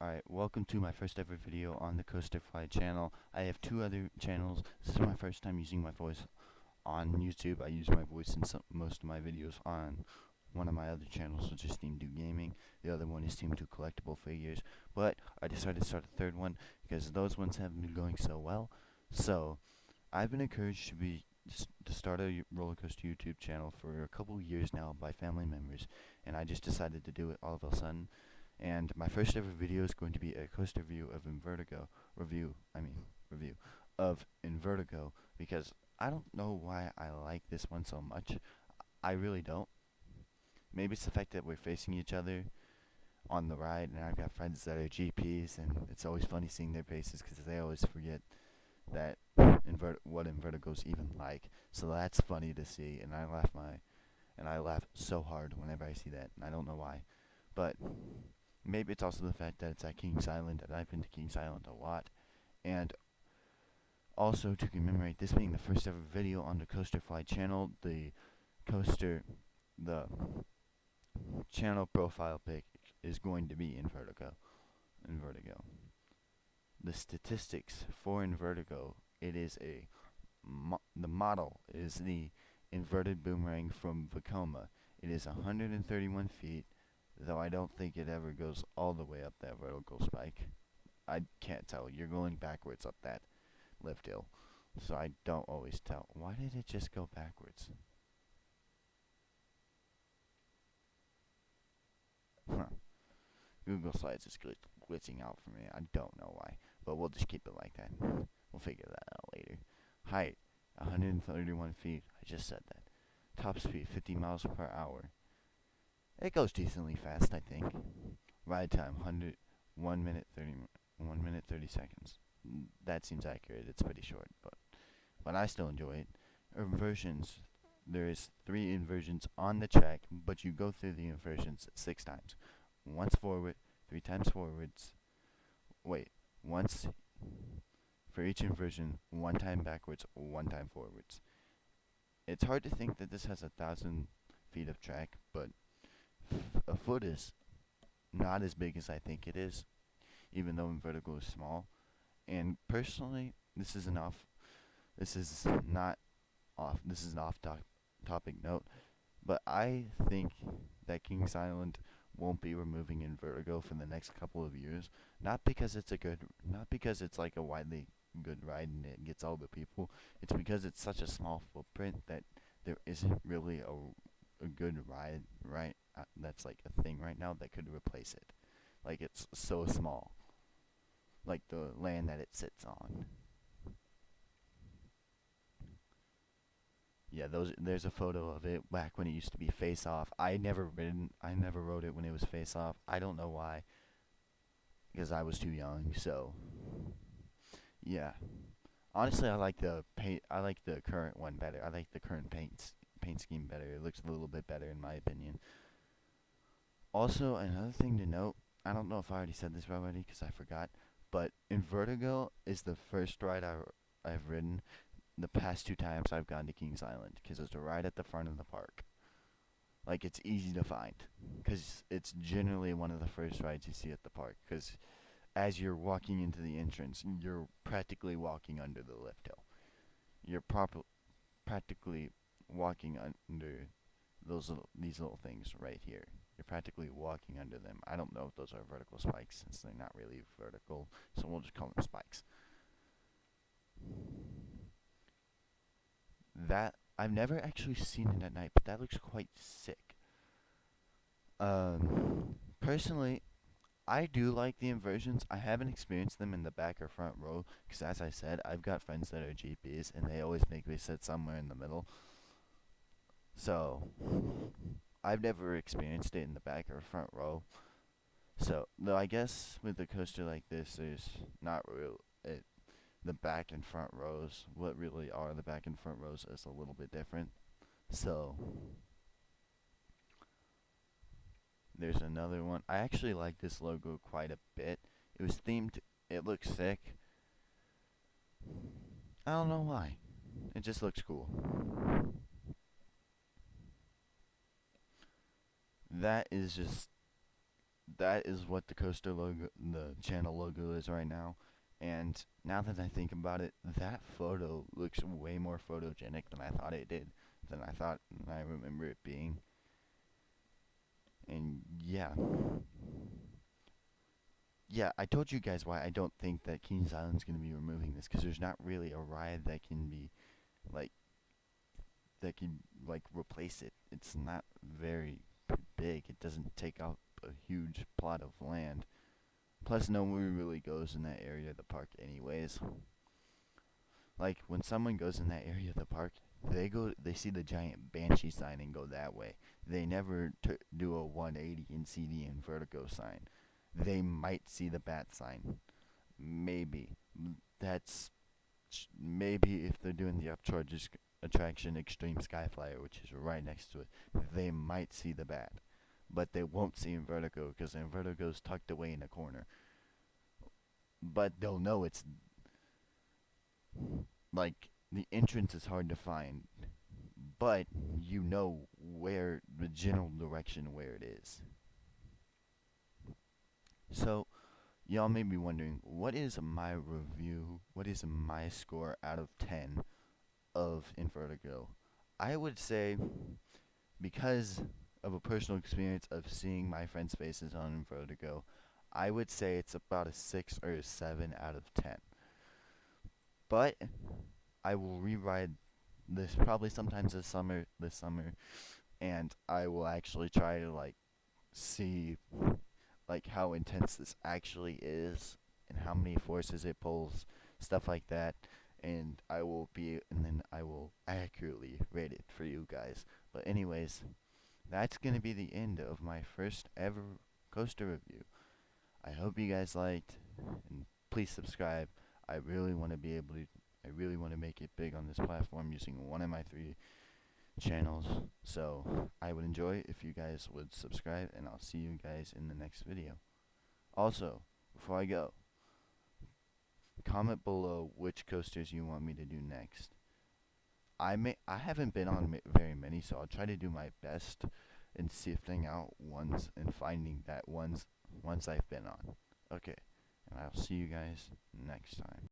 Alright, welcome to my first ever video on the Coasterfly channel. I have two other channels. This is my first time using my voice on YouTube. I use my voice in most of my videos on one of my other channels, which is Team 2 Gaming. The other one is Team 2 Collectible Figures. But I decided to start a third one because those ones haven't been going so well. So, I've been encouraged to start a roller coaster YouTube channel for a couple years now by family members, and I just decided to do it all of a sudden. And my first ever video is going to be a coaster review of review of Invertigo, because I don't know why I like this one so much. I really don't. Maybe it's the fact that we're facing each other on the ride, and I've got friends that are GPs, and it's always funny seeing their faces because they always forget that what Invertigo's even like. So that's funny to see, and I laugh so hard whenever I see that, and I don't know why. But maybe it's also the fact that it's at Kings Island, and I've been to Kings Island a lot. And also, to commemorate this being the first ever video on the Coasterfly channel, the channel profile pic is going to be Invertigo. The statistics for Invertigo, the model is the inverted boomerang from Vekoma. It is 131 feet, though I don't think it ever goes all the way up that vertical spike. I can't tell. You're going backwards up that lift hill, so I don't always tell. Why did it just go backwards? Huh. Google Slides is glitching out for me. I don't know why, but we'll just keep it like that. We'll figure that out later. Height, 131 feet. I just said that. Top speed, 50 miles per hour. It goes decently fast, I think. Ride time, 1 minute 30 seconds. That seems accurate. It's pretty short, but I still enjoy it. Inversions, there is 3 inversions on the track, but you go through the inversions 6 times. Once forward, 3 times forwards. Once for each inversion, 1 time backwards, 1 time forwards. It's hard to think that this has 1,000 feet of track, but a foot is not as big as I think it is, even though Invertigo is small. And personally, this is an off-topic note, but I think that Kings Island won't be removing Invertigo for the next couple of years. Not because it's like a widely good ride and it gets all the people. It's because it's such a small footprint that there isn't really a good ride that's like a thing right now that could replace it. Like, it's so small, like the land that it sits on. Yeah, there's a photo of it back when it used to be Face Off. I never rode it when it was Face Off. I don't know why, because I was too young. So yeah, honestly, I like the current one better. I like the current paint scheme better. It looks a little bit better in my opinion. Also, another thing to note, I don't know if I already said this already because I forgot, but Invertigo is the first ride I've ridden the past 2 times I've gone to Kings Island, because it's right at the front of the park. Like, it's easy to find, because it's generally one of the first rides you see at the park, because as you're walking into the entrance, you're practically walking under the lift hill. You're practically walking under these little things right here. You're practically walking under them. I don't know if those are vertical spikes, since they're not really vertical, so we'll just call them spikes. That I've never actually seen it at night, but that looks quite sick. Personally, I do like the inversions. I haven't experienced them in the back or front row, because as I said, I've got friends that are GPs, and they always make me sit somewhere in the middle. So, I've never experienced it in the back or front row. So, though I guess with a coaster like this, there's not real the back and front rows. What really are the back and front rows is a little bit different. So, there's another one. I actually like this logo quite a bit. It was themed. It looks sick. I don't know why. It just looks cool. That is just that is what the coaster logo, the channel logo is right now. And now that I think about it, that photo looks way more photogenic than I thought it did, than I remember it being. And yeah, I told you guys why I don't think that Kings Island's gonna be removing this, because there's not really a ride that can be like that can like replace it. It's not very big. It doesn't take up a huge plot of land. Plus, no one really goes in that area of the park, anyways. Like when someone goes in that area of the park, they see the giant Banshee sign and go that way. They never do a 180 and see the Invertigo sign. They might see the bat sign, maybe. That's maybe if they're doing the upcharges attraction Extreme Skyflyer, which is right next to it, they might see the bat, but they won't see Invertigo because Invertigo's tucked away in a corner. But they'll know it's like the entrance is hard to find, but you know where the general direction where it is. So y'all may be wondering, what is my review? What is my score out of 10 of Invertigo? I would say, because of a personal experience of seeing my friends' faces on Invertigo, I would say it's about a 6 or a 7 out of 10. But I will reride this probably sometimes this summer, and I will actually try to like see like how intense this actually is and how many forces it pulls, stuff like that. And then I will accurately rate it for you guys. But anyways, that's gonna be the end of my first ever coaster review. I hope you guys liked, and please subscribe. I really want to be able to. I really want to make it big on this platform using one of my 3 channels. So I would enjoy if you guys would subscribe, and I'll see you guys in the next video. Also, before I go, comment below which coasters you want me to do next. I haven't been on very many, so I'll try to do my best in sifting out ones and finding that ones I've been on. Okay, and I'll see you guys next time.